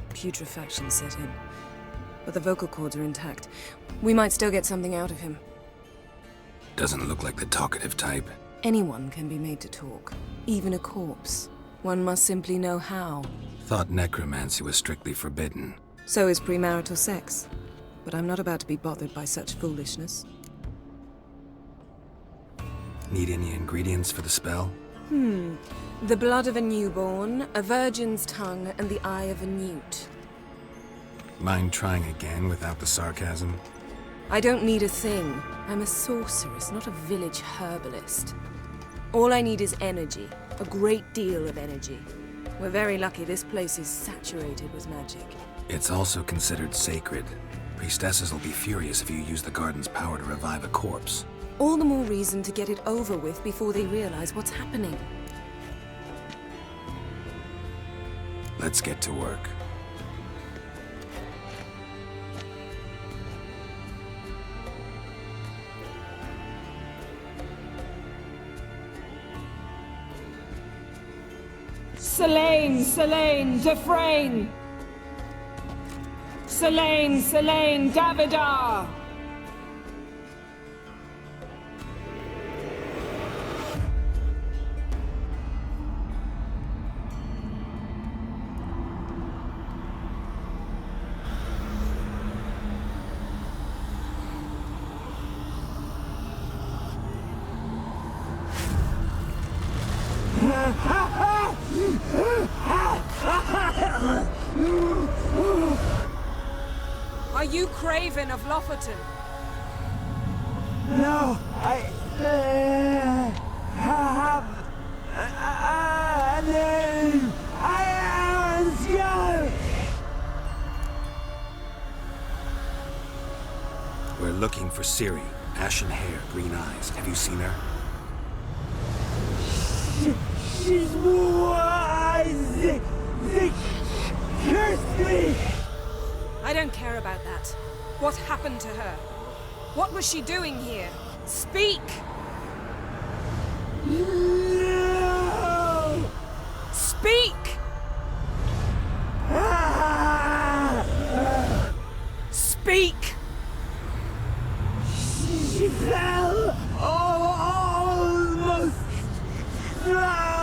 Putrefaction set in. But the vocal cords are intact. We might still get something out of him. Doesn't look like the talkative type. Anyone can be made to talk. Even a corpse. One must simply know how. Thought necromancy was strictly forbidden. So is premarital sex. But I'm not about to be bothered by such foolishness. Need any ingredients for the spell? The blood of a newborn, a virgin's tongue, and the eye of a newt. Mind trying again without the sarcasm? I don't need a thing. I'm a sorceress, not a village herbalist. All I need is energy. A great deal of energy. We're very lucky this place is saturated with magic. It's also considered sacred. Priestesses will be furious if you use the garden's power to revive a corpse. All the more reason to get it over with before they realize what's happening. Let's get to work. Selene, Defrain! Selene, Davidar! Are you Craven of Lofoten? No, I have a name. I am Skill. We're looking for Ciri. Ashen hair, green eyes. Have you seen her? She's wise. Curse me. I don't care about that. What happened to her? What was she doing here? Speak! No. Speak! Speak! She fell almost drowned.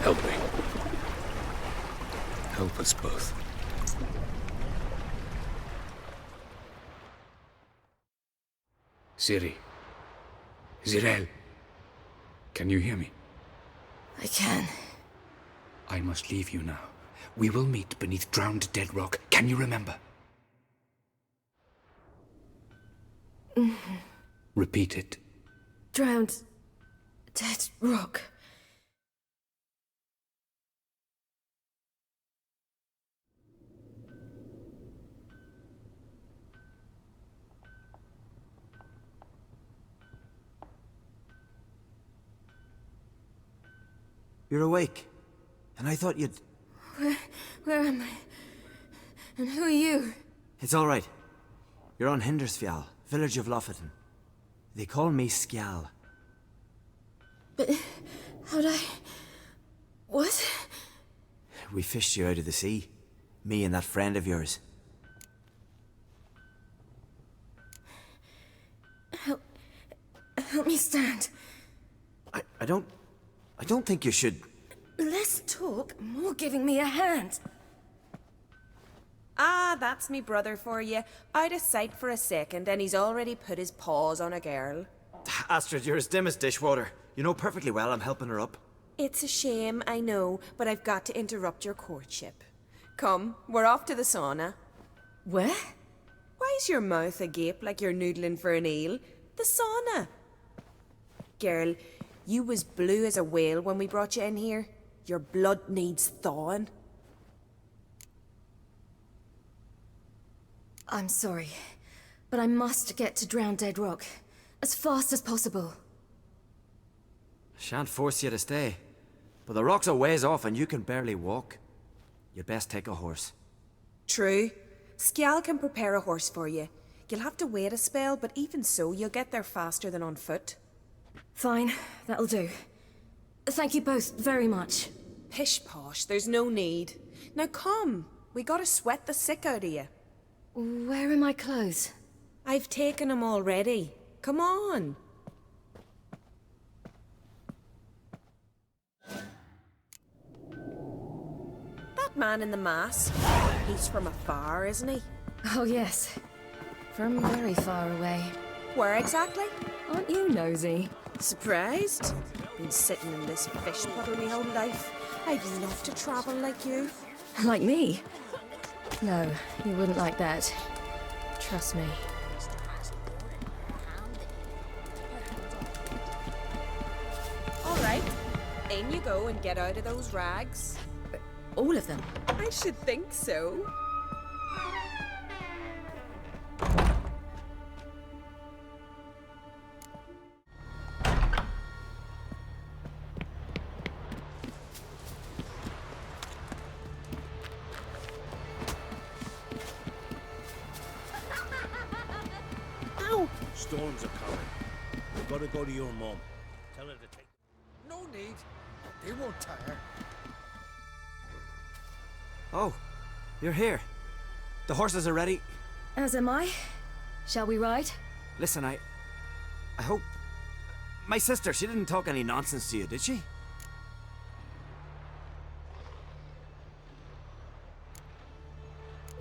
Help me. Help us both. Ciri. Zirel. Can you hear me? I can. I must leave you now. We will meet beneath drowned dead rock. Can you remember? Repeat it. Drowned. Dead rock. You're awake. And I thought you'd... Where am I? And who are you? It's all right. You're on Hindersfjall, village of Lofoten. They call me Skjal. But how'd I... What? We fished you out of the sea. Me and that friend of yours. Help me stand. I don't think you should... Less talk, more giving me a hand. Ah, that's me brother for you. I'd a sight for a second, and he's already put his paws on a girl. Astrid, you're as dim as dishwater. You know perfectly well I'm helping her up. It's a shame, I know, but I've got to interrupt your courtship. Come, we're off to the sauna. Where? Why's your mouth agape like you're noodling for an eel? The sauna. Girl, you was blue as a whale when we brought you in here. Your blood needs thawing. I'm sorry, but I must get to Drown Dead Rock as fast as possible. Shan't force you to stay, but the rock's a ways off and you can barely walk. You'd best take a horse. True. Skill can prepare a horse for you. You'll have to wait a spell, but even so, you'll get there faster than on foot. Fine, that'll do. Thank you both very much. Pish posh, there's no need. Now come, we gotta sweat the sick out of you. Where are my clothes? I've taken them already. Come on. That man in the mask, he's from afar, isn't he? Oh yes, from very far away. Where exactly? Aren't you nosy? Surprised? Been sitting in this fish puddle my whole life. I'd love to travel like you. Like me? No, you wouldn't like that. Trust me. All right, in you go and get out of those rags. All of them? I should think so. Storms are coming. We've got to go to your mum. Tell her to take... No need. They won't tire. Oh, you're here. The horses are ready. As am I. Shall we ride? Listen, I hope... My sister, she didn't talk any nonsense to you, did she?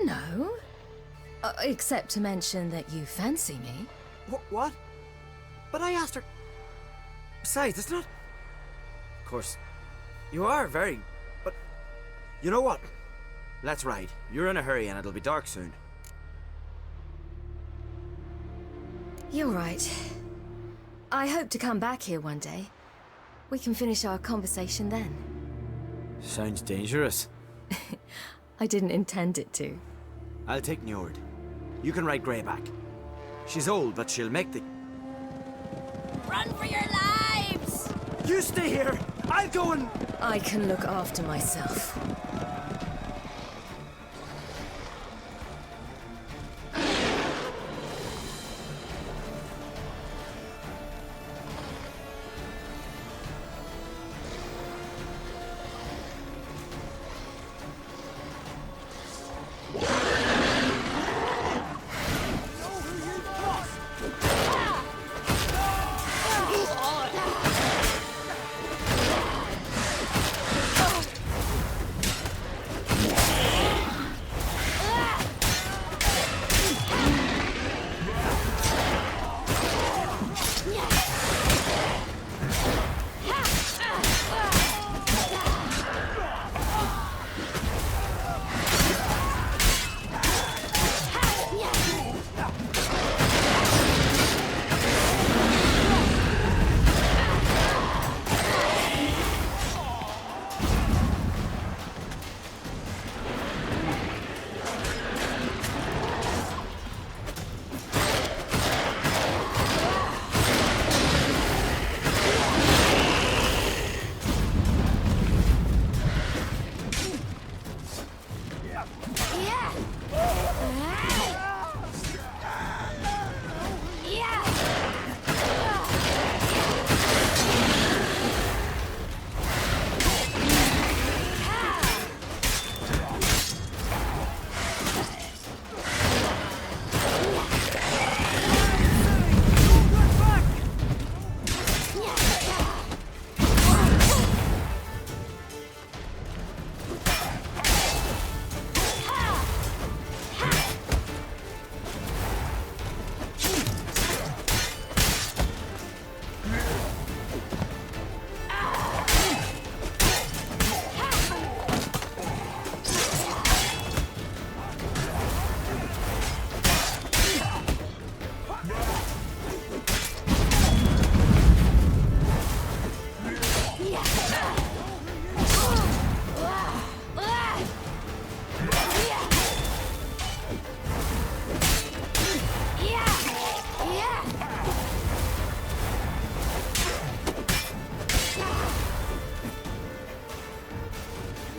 No. Except to mention that you fancy me. What? But I asked her... Besides, it's not... Of course, you are very... But... You know what? Let's ride. You're in a hurry and it'll be dark soon. You're right. I hope to come back here one day. We can finish our conversation then. Sounds dangerous. I didn't intend it to. I'll take Njord. You can ride Greyback. She's old, but she'll make the... Run for your lives! You stay here! I'll go and... I can look after myself.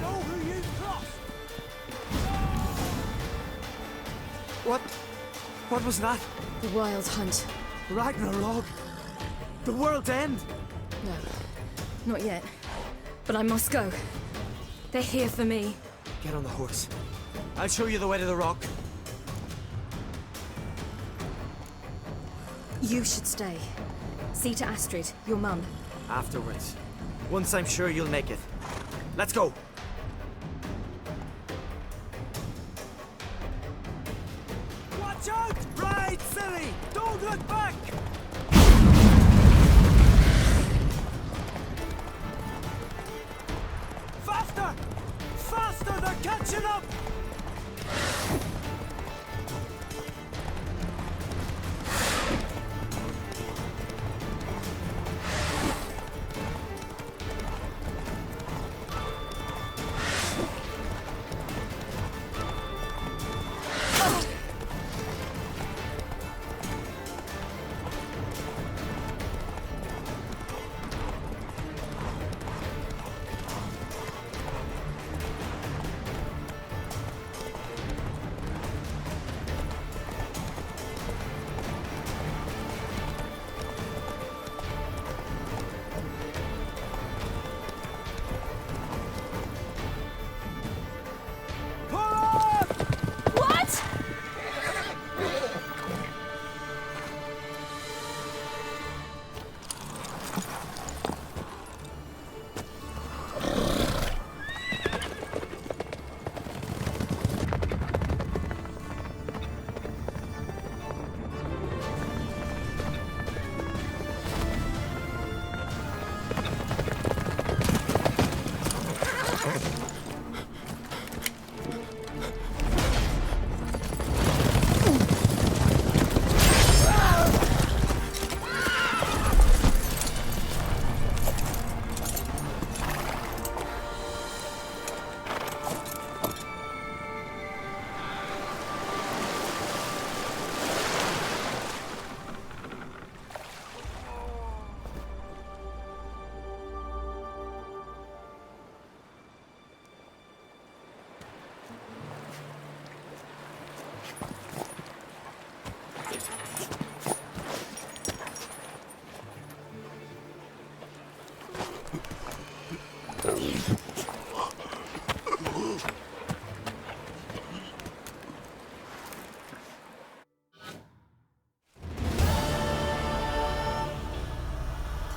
know who you crossed! What was that? The Wild Hunt. Ragnarok? The world's end? No, not yet. But I must go. They're here for me. Get on the horse. I'll show you the way to the rock. You should stay. See to Astrid, your mum. Afterwards. Once I'm sure you'll make it. Let's go! Watch out! Ride, silly! Don't look back! Faster! Faster! They're catching up!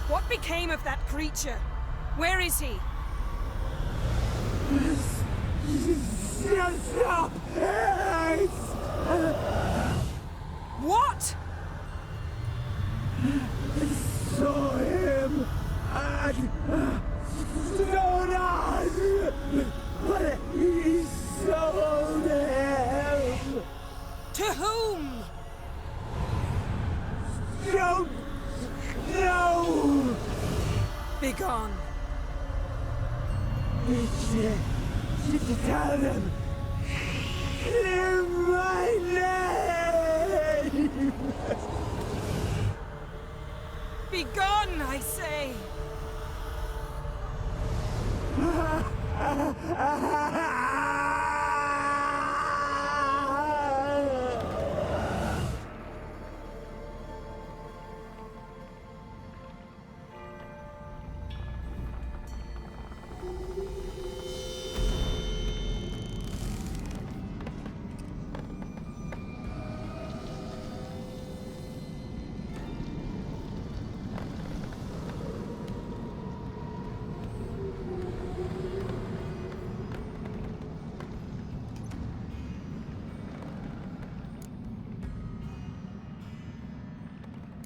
What became of that creature? Where is he? What? Saw him at Stonehouse, but he sold him. To whom? Don't know. Begone. Tell them. Clear my name. Begone, I say.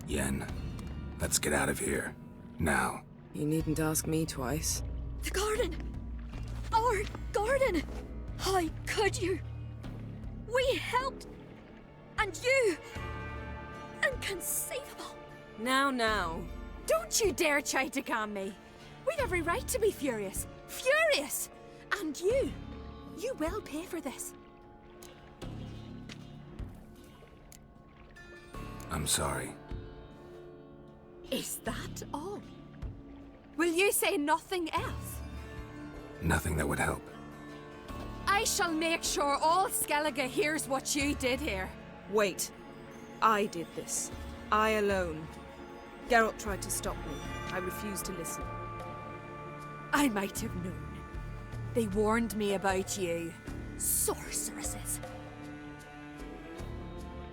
Yen, let's get out of here. Now. You needn't ask me twice. The garden! Our garden! How could you? We helped! And you! Inconceivable! Now. Don't you dare try to calm me. We've every right to be furious. Furious! And you will pay for this. I'm sorry. Is that all? Will you say nothing else? Nothing that would help. I shall make sure all Skellige hears what you did here. Wait. I did this. I alone. Geralt tried to stop me. I refused to listen. I might have known. They warned me about you. Sorceresses.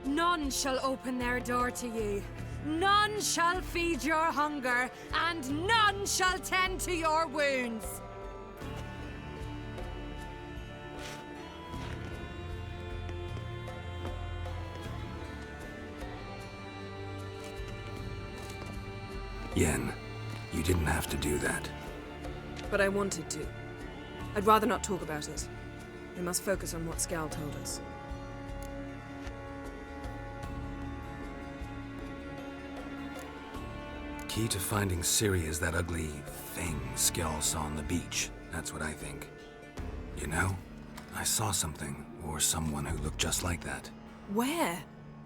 None shall open their door to you. None shall feed your hunger, and none shall tend to your wounds. Yen, you didn't have to do that. But I wanted to. I'd rather not talk about it. We must focus on what Skal told us. Key to finding Ciri is that ugly thing Skjall saw on the beach. That's what I think. You know, I saw something, or someone who looked just like that. Where?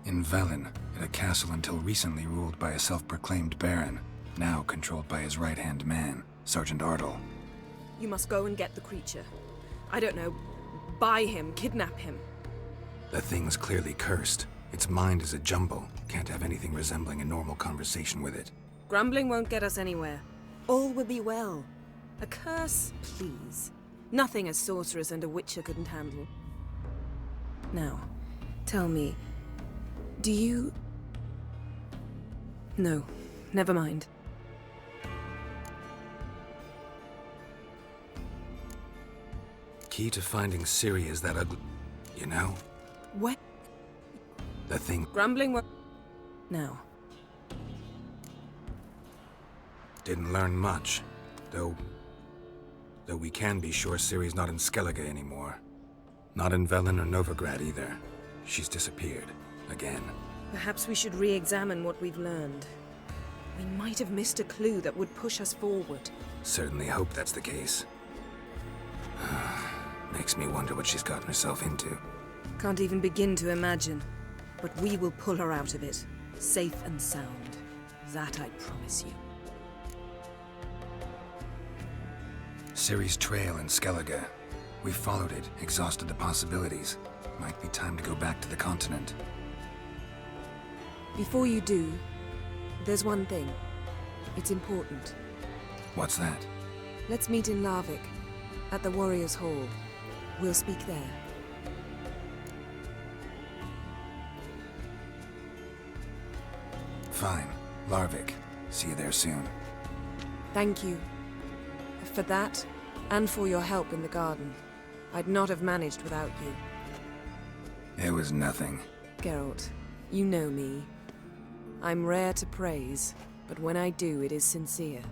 In Velen, in a castle until recently ruled by a self-proclaimed baron, now controlled by his right-hand man, Sergeant Ardle. You must go and get the creature. I don't know, buy him, kidnap him. The thing's clearly cursed. Its mind is a jumble. Can't have anything resembling a normal conversation with it. Grumbling won't get us anywhere. All will be well. A curse, please. Nothing a sorceress and a witcher couldn't handle. Now, tell me, do you... No, never mind. Key to finding Ciri is that ugly... You know? What? The thing... Grumbling won't... Now. Didn't learn much, though we can be sure Ciri's not in Skellige anymore. Not in Velen or Novigrad either. She's disappeared. Again. Perhaps we should re-examine what we've learned. We might have missed a clue that would push us forward. Certainly hope that's the case. Makes me wonder what she's gotten herself into. Can't even begin to imagine. But we will pull her out of it. Safe and sound. That I promise you. Ciri's trail in Skellige. We followed it, exhausted the possibilities. Might be time to go back to the continent. Before you do, there's one thing. It's important. What's that? Let's meet in Larvik, at the Warriors' Hall. We'll speak there. Fine. Larvik. See you there soon. Thank you. For that, and for your help in the garden. I'd not have managed without you. It was nothing. Geralt, you know me. I'm rare to praise, but when I do, it is sincere.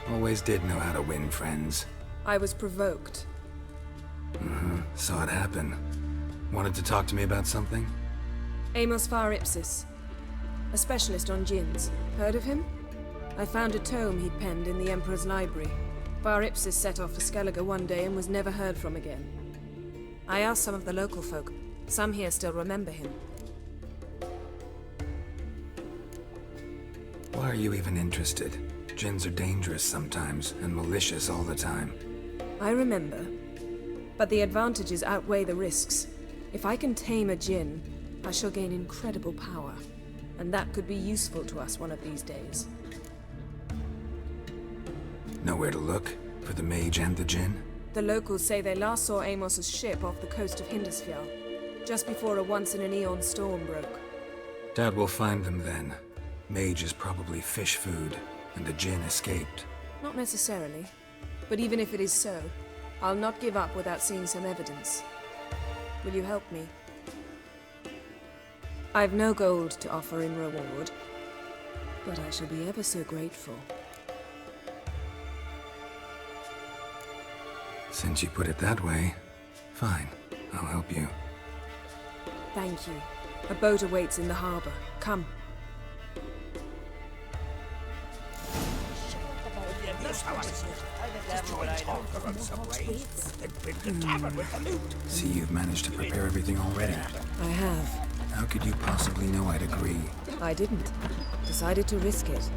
Always did know how to win friends. I was provoked. Saw it happen. Wanted to talk to me about something? Amos Firefly, a specialist on djinns. Heard of him? I found a tome he'd penned in the Emperor's library. Firefly set off for Skellige one day and was never heard from again. I asked some of the local folk. Some here still remember him. Why are you even interested? Djinns are dangerous sometimes, and malicious all the time. I remember. But the advantages outweigh the risks. If I can tame a djinn, I shall gain incredible power. And that could be useful to us one of these days. Know where to look? For the mage and the djinn? The locals say they last saw Amos's ship off the coast of Hindisfjall, just before a once-in-an-eon storm broke. Doubt we'll find them then. Mage is probably fish food, and the djinn escaped. Not necessarily. But even if it is so, I'll not give up without seeing some evidence. Will you help me? I've no gold to offer in reward, but I shall be ever so grateful. Since you put it that way, fine. I'll help you. Thank you. A boat awaits in the harbor. Come. See, you've managed to prepare everything already. I have. How could you possibly know I'd agree? I didn't. Decided to risk it.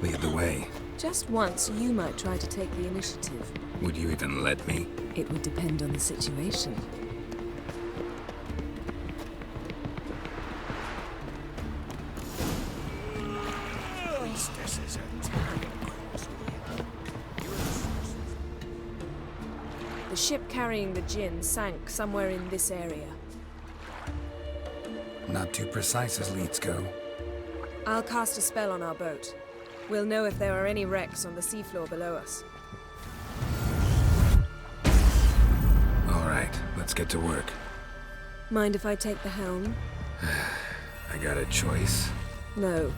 Lead the way. Just once, you might try to take the initiative. Would you even let me? It would depend on the situation. The ship carrying the djinn sank somewhere in this area. Not too precise as leads go. I'll cast a spell on our boat. We'll know if there are any wrecks on the seafloor below us. All right, let's get to work. Mind if I take the helm? I got a choice. No.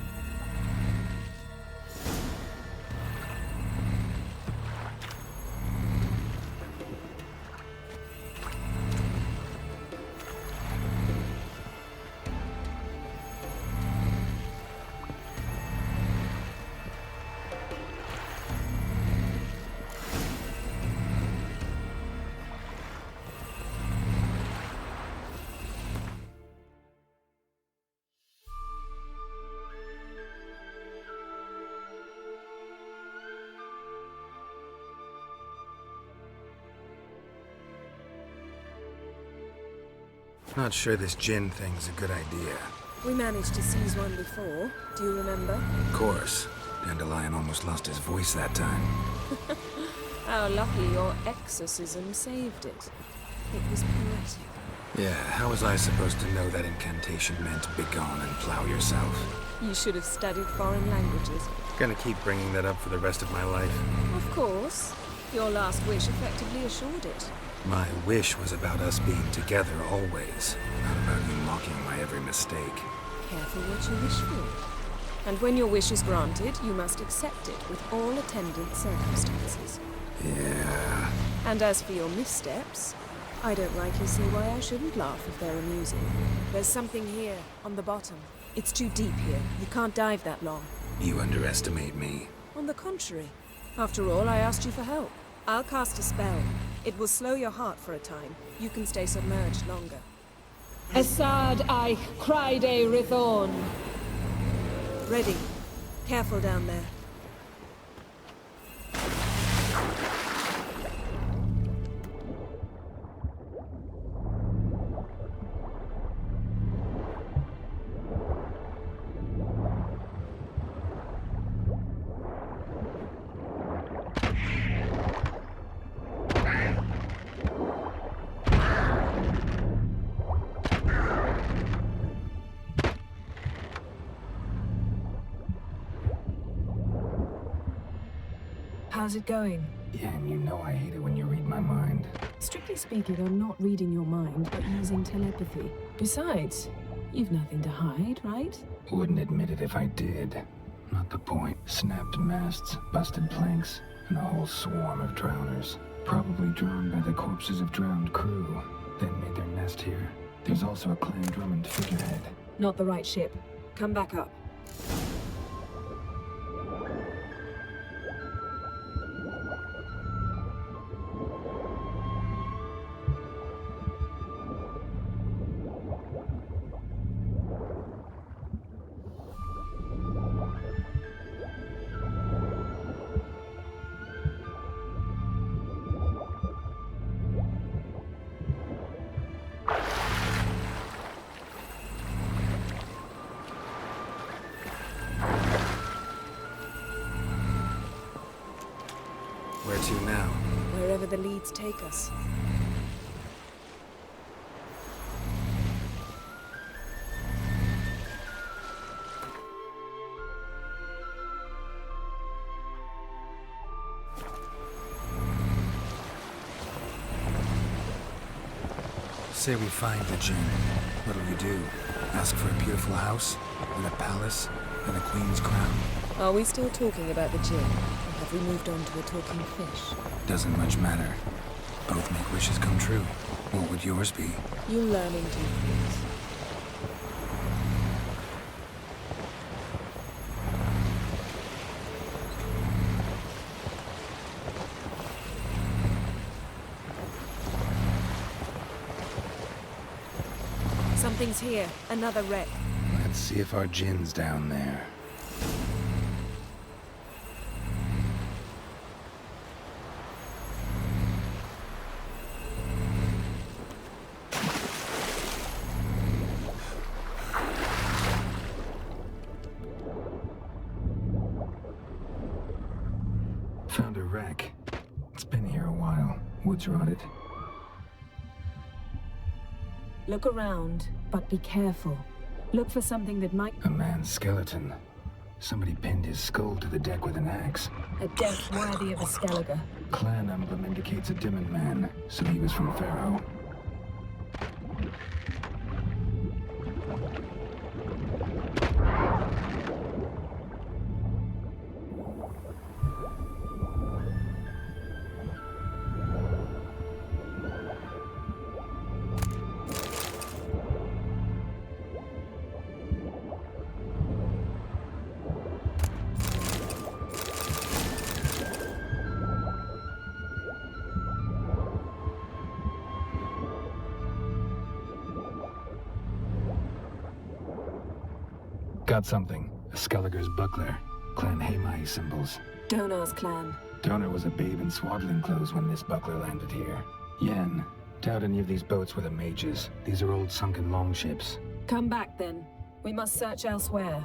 Not sure this Jinn thing's a good idea. We managed to seize one before. Do you remember? Of course. Dandelion almost lost his voice that time. How lucky your exorcism saved it. It was poetic. Yeah, how was I supposed to know that incantation meant begone and plow yourself? You should have studied foreign languages. Gonna keep bringing that up for the rest of my life. Of course. Your last wish effectively assured it. My wish was about us being together always, not about you mocking my every mistake. Careful what you wish for. And when your wish is granted, you must accept it with all attendant circumstances. Yeah. And as for your missteps, I don't rightly see why I shouldn't laugh if they're amusing. There's something here, on the bottom. It's too deep here. You can't dive that long. You underestimate me. On the contrary. After all, I asked you for help. I'll cast a spell. It will slow your heart for a time. You can stay submerged longer. Assad I cried a Rithorn. Ready. Careful down there. How's it going? Yeah, and you know I hate it when you read my mind. Strictly speaking, I'm not reading your mind, but using telepathy. Besides, you've nothing to hide, right? Wouldn't admit it if I did. Not the point. Snapped masts, busted planks, and a whole swarm of drowners. Probably drawn by the corpses of drowned crew, then made their nest here. There's also a Clan Drummond figurehead. Not the right ship. Come back up. Where to now? Wherever the leads take us. Say we find the Jinn. What'll you do? Ask for a beautiful house? And a palace? And a queen's crown? Are we still talking about the Jinn? Or have we moved on to a talking fish? Doesn't much matter. Both make wishes come true. What would yours be? You're learning to, please. Something's here. Another wreck. Let's see if our Jinn's down there. Found a wreck. It's been here a while. Wood's rotted. Look around, but be careful. Look for something that might... A man's skeleton. Somebody pinned his skull to the deck with an axe. A death worthy of a Skellige. Clan emblem indicates a Dimon man, so he was from Pharaoh. Got something. A Skellige's buckler. Clan Hamai symbols. Donar's clan. Donar was a babe in swaddling clothes when this buckler landed here. Yen, Doubt any of these boats were the mages. These are old sunken longships. Come back then. We must search elsewhere.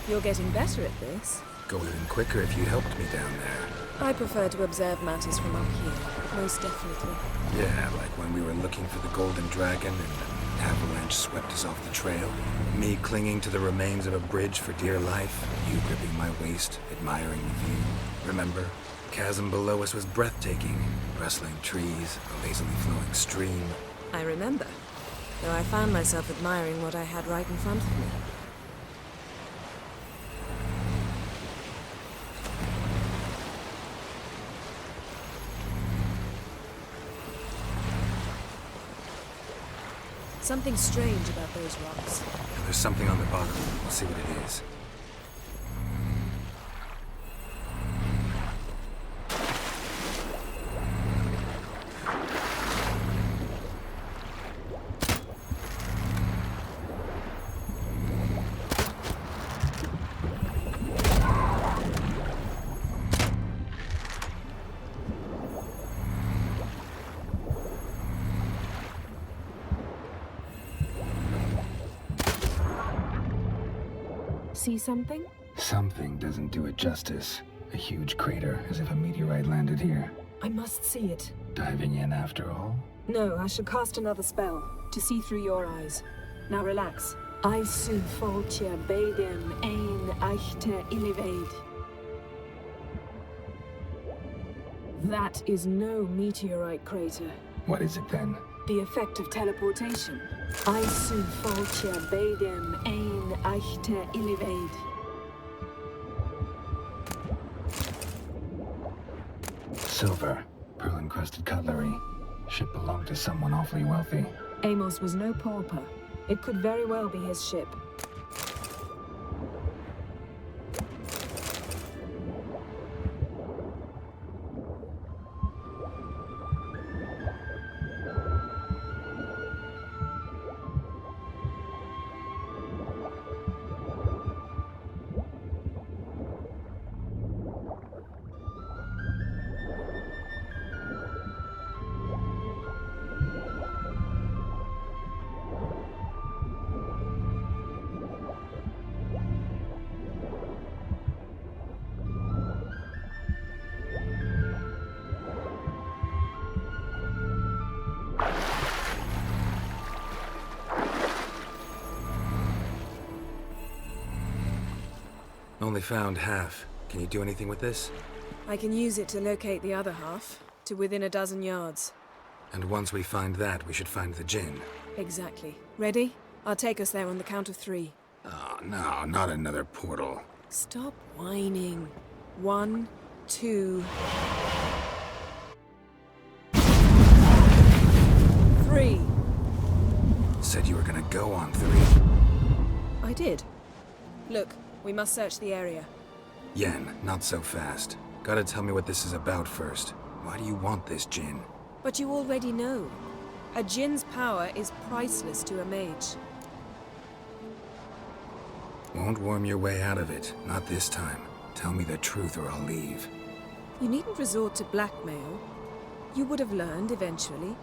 You're getting better at this. Go even quicker if you helped me down there. I prefer to observe matters from up here, most definitely. Yeah, like when we were looking for the Golden Dragon and an avalanche swept us off the trail. Me clinging to the remains of a bridge for dear life. You gripping my waist, admiring the view. Remember? Chasm below us was breathtaking. Rustling trees, a lazily flowing stream. I remember, though I found myself admiring what I had right in front of me. Something strange about those rocks. There's something on the bottom. We'll see what it is. See something? Something doesn't do it justice. A huge crater, as if a meteorite landed here. I must see it. Diving in after all? No, I shall cast another spell to see through your eyes. Now relax. Aisu foltje bedem ein echte illiveid. That is no meteorite crater. What is it then? The effect of teleportation. Aisu foltje bedem ein echte illiveid. Silver. Pearl-encrusted cutlery. Ship belonged to someone awfully wealthy. Amos was no pauper. It could very well be his ship. Only found half. Can you do anything with this? I can use it to locate the other half, to within a dozen yards. And once we find that, we should find the Jinn. Exactly. Ready? I'll take us there on the count of 3. Oh, no, not another portal. Stop whining. 1, 2... 3. Said you were gonna go on 3. I did. Look, we must search the area. Yen, not so fast. Gotta tell me what this is about first. Why do you want this Jinn? But you already know. A Jinn's power is priceless to a mage. Won't worm your way out of it. Not this time. Tell me the truth or I'll leave. You needn't resort to blackmail. You would have learned eventually.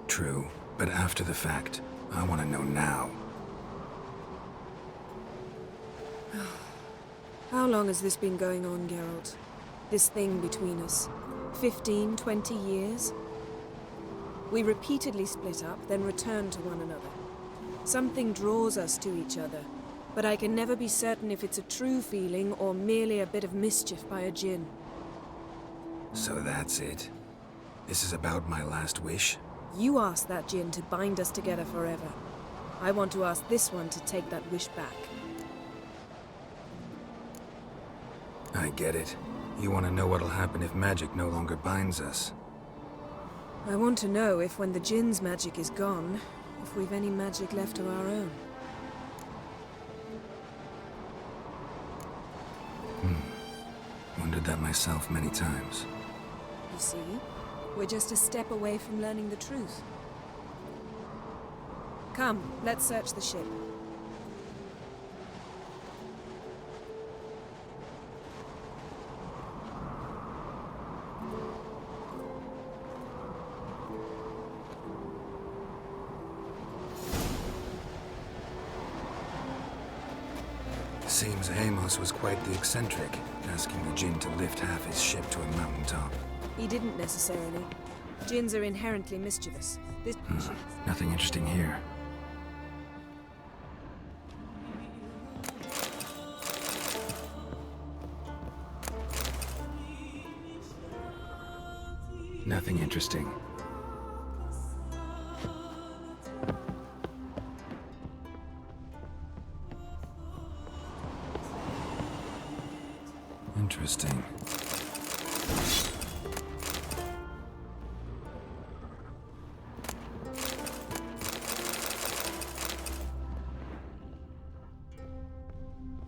True, but after the fact. I want to know now. How long has this been going on, Geralt? This thing between us? 15, 20 years? We repeatedly split up, then return to one another. Something draws us to each other, but I can never be certain if it's a true feeling or merely a bit of mischief by a Jinn. So that's it. This is about my last wish? You asked that Jinn to bind us together forever. I want to ask this one to take that wish back. I get it. You want to know what'll happen if magic no longer binds us. I want to know if when the Jinn's magic is gone, if we've any magic left of our own. wondered that myself many times. You see? We're just a step away from learning the truth. Come, let's search the ship. Seems Amos was quite the eccentric, asking the Jinn to lift half his ship to a mountaintop. He didn't necessarily. Jinns are inherently mischievous. This Nothing interesting here. Nothing interesting. Interesting.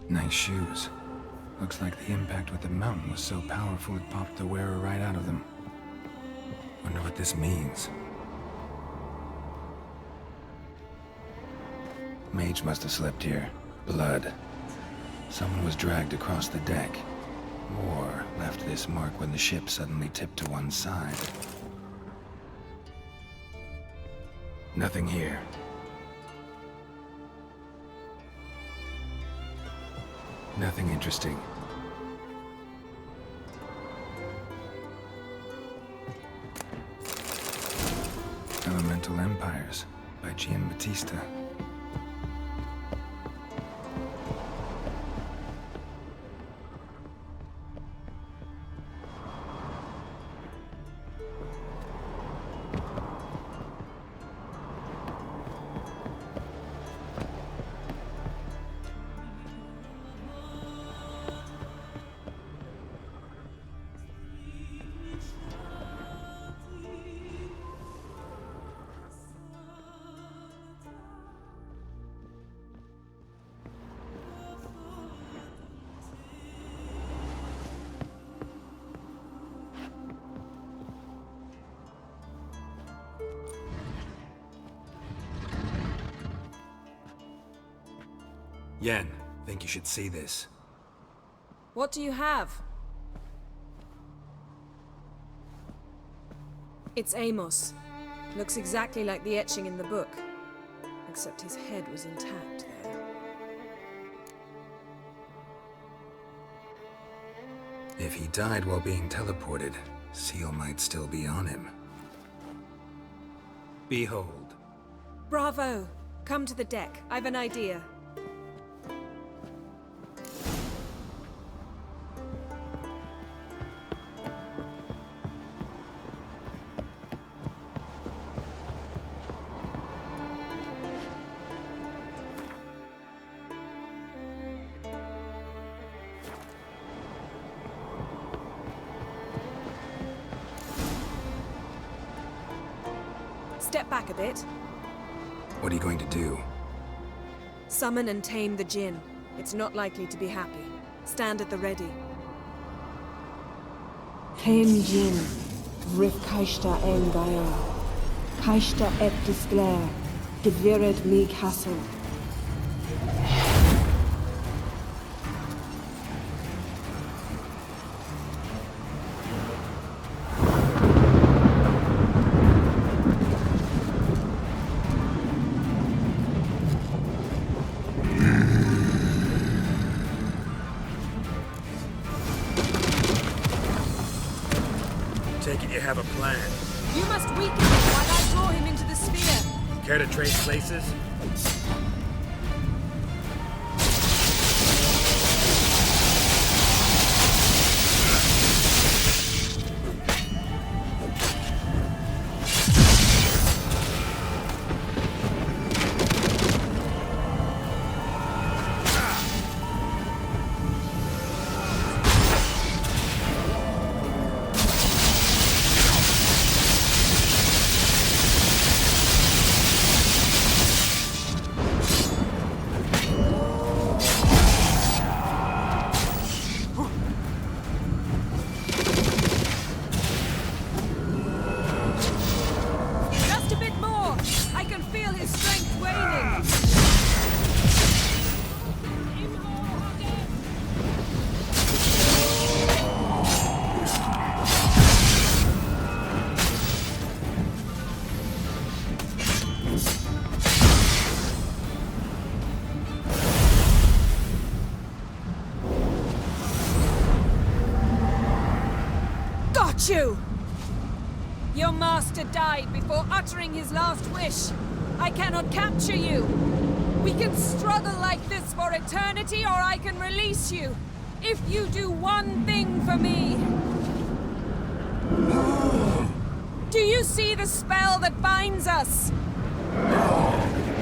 Nice shoes. Looks like the impact with the mountain was so powerful it popped the wearer right out of them. Wonder what this means. Mage must have slept here. Blood. Someone was dragged across the deck. Or left this mark when the ship suddenly tipped to one side. Nothing here. Nothing interesting. Elemental Empires by Giambattista. Yen, think you should see this. What do you have? It's Amos. Looks exactly like the etching in the book. Except his head was intact there. If he died while being teleported, Seal might still be on him. Behold. Bravo! Come to the deck. I've an idea. Step back a bit. What are you going to do? Summon and tame the Jinn. It's not likely to be happy. Stand at the ready. Tame Jinn, Rif Kaishta en Gaia, Kaishta et Disglair, Gevired me Castle. Take it you have a plan. You must weaken him while I draw him into the sphere. Care to trade places? got you! Your master died before uttering his last wish. I cannot capture you. We can struggle like this for eternity, or I can release you. If you do one thing for me. Do you see the spell that binds us?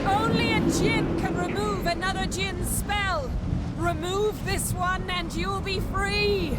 Only a djinn can remove another djinn's spell. Remove this one and you'll be free.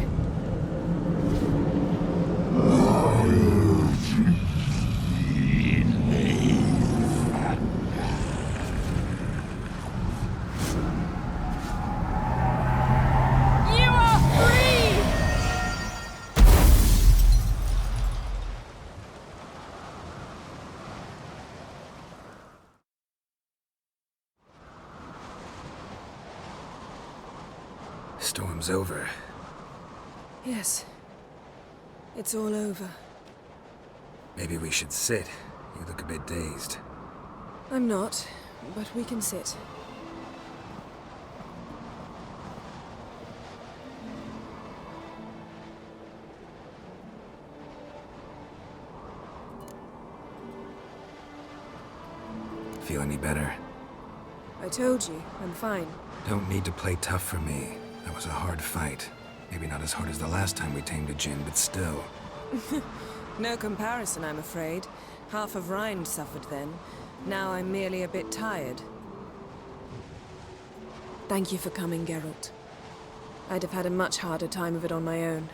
Storm's over. Yes. It's all over. Maybe we should sit. You look a bit dazed. I'm not, but we can sit. Feel any better? I told you, I'm fine. Don't need to play tough for me. That was a hard fight. Maybe not as hard as the last time we tamed a djinn, but still. No comparison, I'm afraid. Half of Rhine suffered then. Now I'm merely a bit tired. Thank you for coming, Geralt. I'd have had a much harder time of it on my own.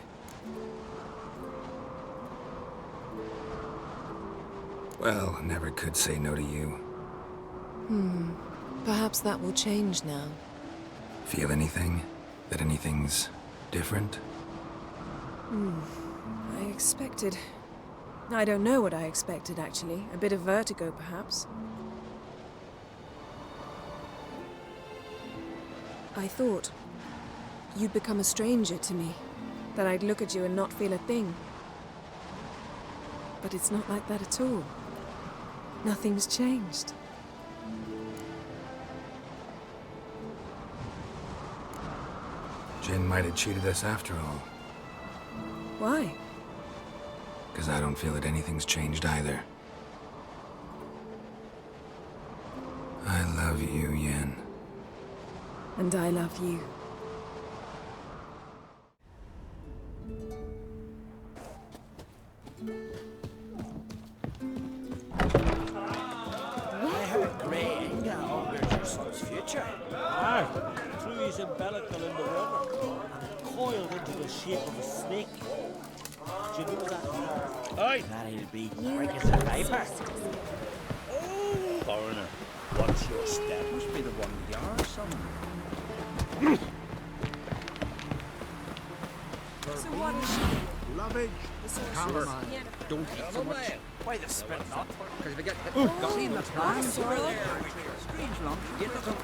Well, never could say no to you. Perhaps that will change now. Feel anything? That anything's different? I expected... I don't know what I expected, actually. A bit of vertigo, perhaps. I thought you'd become a stranger to me. That I'd look at you and not feel a thing. But it's not like that at all. Nothing's changed. Jinn might have cheated us after all. Why? Because I don't feel that anything's changed either. I love you, Yen. And I love you. I heard Grey Inga augurs your son's future. Aye, threw his umbilical in the river and coiled into the shape of a snake. Do you know that? Aye. That he'll be quick as a viper. Oh, foreigner, what's your step? Must be the one with the R or something. So what is she? Lovage. Calamine. Yeah. Don't eat so much. Why the spit not? Because if you get hit, seen the Oh, time. sorry. Strange lump. Get it up.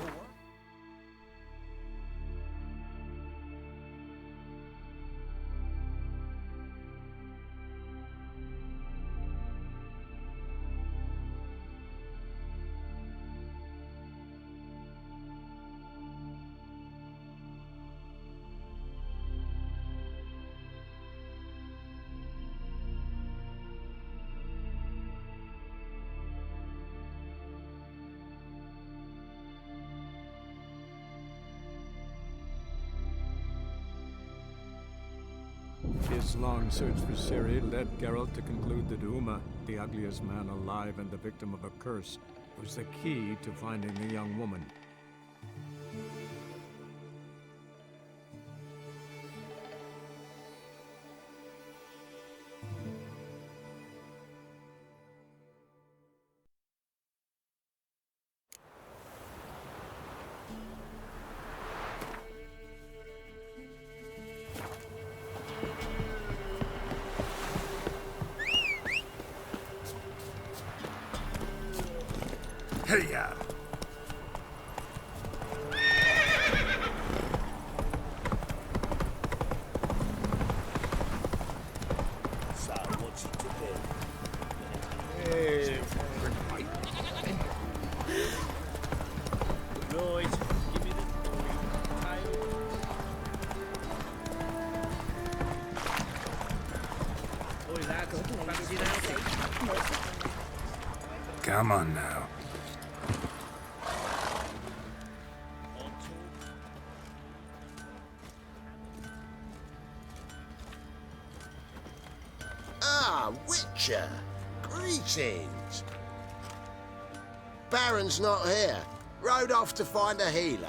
His long search for Ciri led Geralt to conclude that Uma, the ugliest man alive and the victim of a curse, was the key to finding the young woman. Hey-ya! So, what's he to do? Right, give me the tail. Come on now. Ah, Witcher! Greetings! Baron's not here. Rode off to find a healer.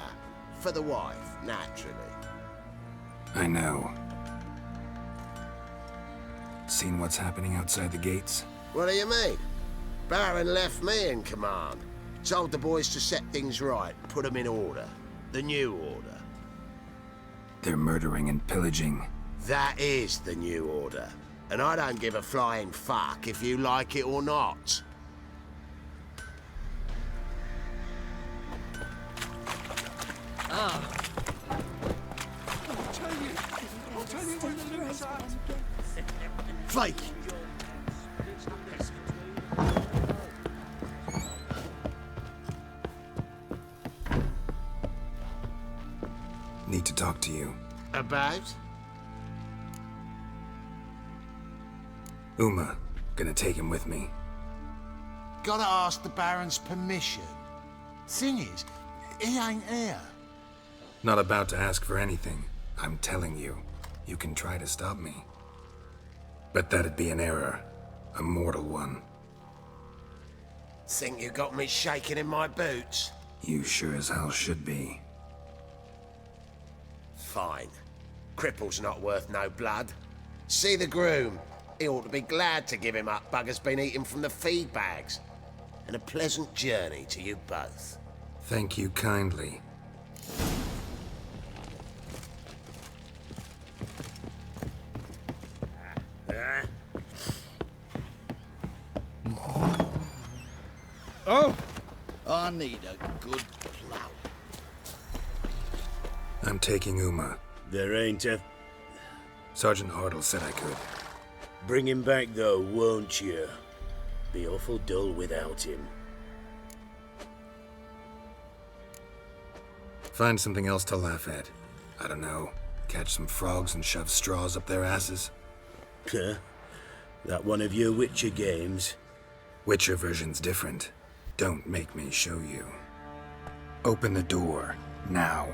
For the wife, naturally. I know. Seen what's happening outside the gates? What do you mean? Baron left me in command. Told the boys to set things right, put them in order. The new order. They're murdering and pillaging. That is the new order. And I don't give a flying fuck if you like it or not. I'll tell you when the loot's at. Fake! Need to talk to you. About? Uma. Gonna take him with me. Gotta ask the Baron's permission. Thing is, he ain't here. Not about to ask for anything. I'm telling you. You can try to stop me. But that'd be an error. A mortal one. Think you got me shaking in my boots? You sure as hell should be. Fine. Cripple's not worth no blood. See the groom. He ought to be glad to give him up. Bugger's been eating from the feed bags. And a pleasant journey to you both. Thank you kindly. Oh! I need a good plow. I'm taking Uma. There ain't a... Sergeant Hartle said I could. Bring him back though, won't you? Be awful dull without him. Find something else to laugh at. I don't know. Catch some frogs and shove straws up their asses. Huh? That one of your Witcher games? Witcher version's different. Don't make me show you. Open the door, now.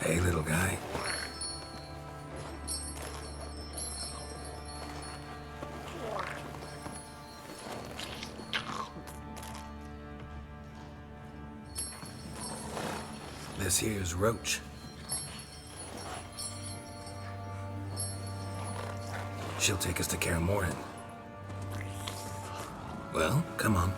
Hey, little guy. This here's Roach. She'll take us to Kaer Morhen. Well, come on.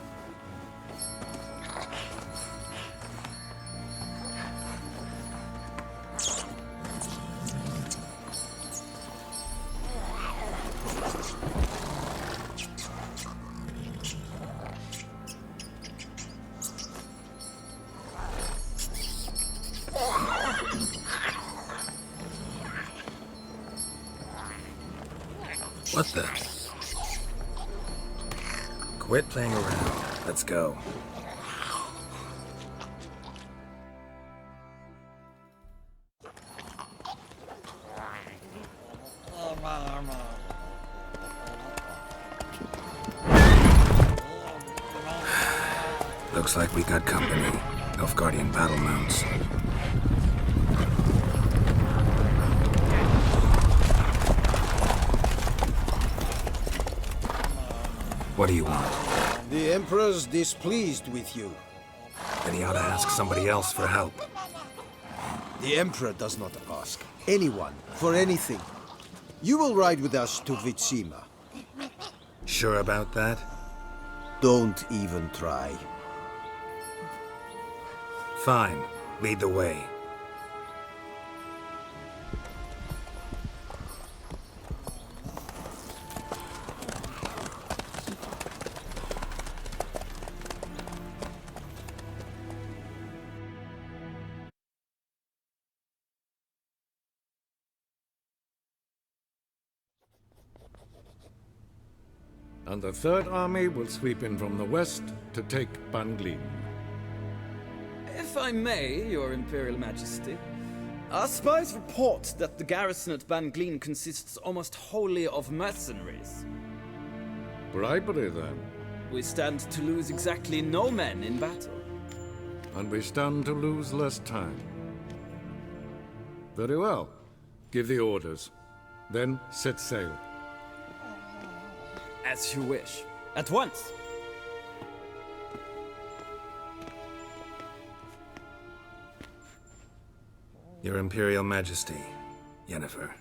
What the? Quit playing around. Let's go. Looks like we got company. Nilfgaardian battle mounts. What do you want? The Emperor's displeased with you. Then he ought to ask somebody else for help. The Emperor does not ask anyone for anything. You will ride with us to Vitsima. Sure about that? Don't even try. Fine. Lead the way. And the Third Army will sweep in from the west to take Banglin. If I may, Your Imperial Majesty, our spies report that the garrison at Bangleen consists almost wholly of mercenaries. Bribery, then. We stand to lose exactly no men in battle. And we stand to lose less time. Very well. Give the orders. Then set sail. As you wish. At once. Your Imperial Majesty, Yennefer.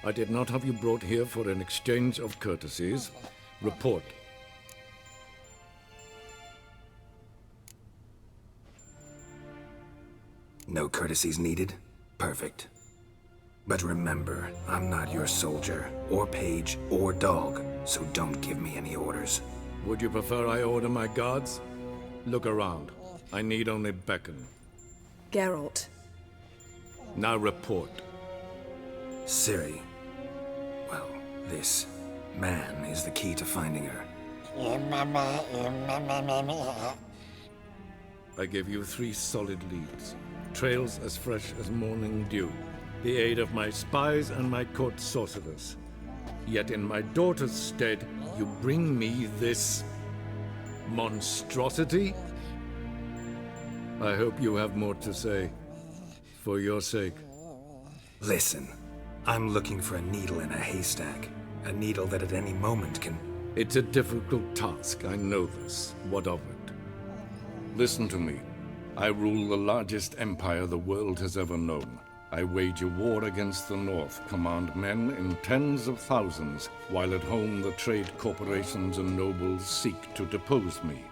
I did not have you brought here for an exchange of courtesies. Report. No courtesies needed? Perfect. But remember, I'm not your soldier, or page, or dog, so don't give me any orders. Would you prefer I order my guards? Look around. I need only beckon. Geralt. Now report. Ciri. Well, this man is the key to finding her. I give you 3 solid leads. Trails as fresh as morning dew. The aid of my spies and my court sorcerers. Yet in my daughter's stead, you bring me this monstrosity? I hope you have more to say. For your sake. Listen, I'm looking for a needle in a haystack. A needle that at any moment can... It's a difficult task, I know this. What of it? Listen to me. I rule the largest empire the world has ever known. I wage a war against the North, command men in tens of thousands, while at home the trade corporations and nobles seek to depose me.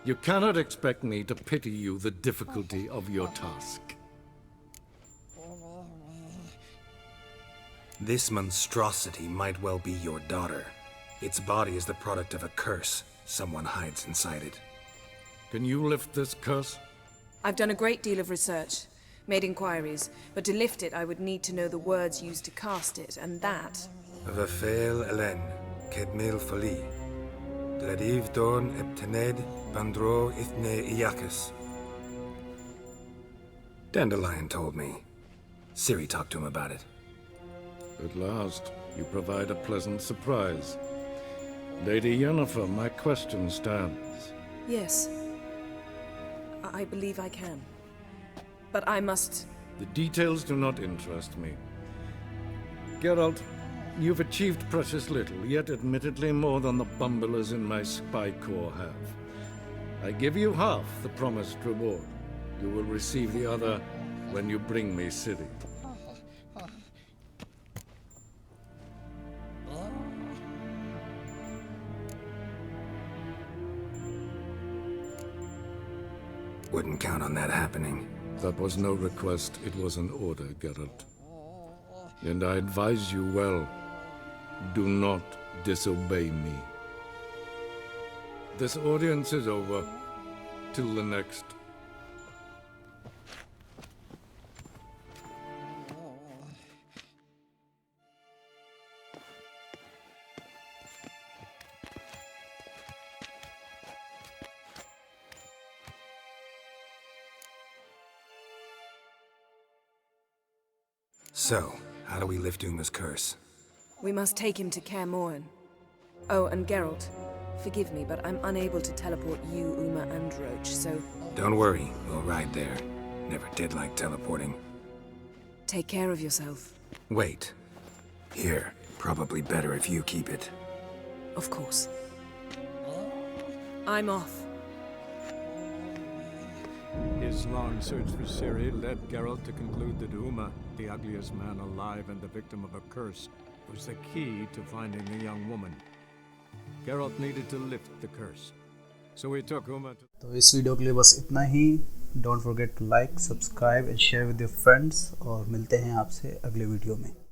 You cannot expect me to pity you the difficulty of your task. This monstrosity might well be your daughter. Its body is the product of a curse. Someone hides inside it. Can you lift this curse? I've done a great deal of research, made inquiries, but to lift it I would need to know the words used to cast it, and that... Vafael Elen, Kedmil Fali, Dladiv Dorn Eptened, Bandro Ithne Iakis. Dandelion told me. Ciri talked to him about it. At last, you provide a pleasant surprise. Lady Yennefer, my question stands. Yes. I believe I can. But I must... The details do not interest me. Geralt, you've achieved precious little, yet admittedly more than the bumblers in my spy corps have. I give you half the promised reward. You will receive the other when you bring me Ciri. Wouldn't count on that happening. That was no request, it was an order, Geralt. And I advise you well, do not disobey me. This audience is over. Till the next. So, how do we lift Uma's curse? We must take him to Kaer Morhen. Oh, and Geralt, forgive me, but I'm unable to teleport you, Uma, and Roach, so... Don't worry, we'll ride there. Never did like teleporting. Take care of yourself. Wait. Here, probably better if you keep it. Of course. I'm off. His long search for Ciri led Geralt to conclude that Uma, the ugliest man alive and the victim of a curse, was the key to finding the young woman. Geralt needed to lift the curse. So we took Uma to... तो इस video के लिए बस इतना ही. Don't forget to like, subscribe and share with your friends और मिलते हैं आपसे अगले वीडियो में.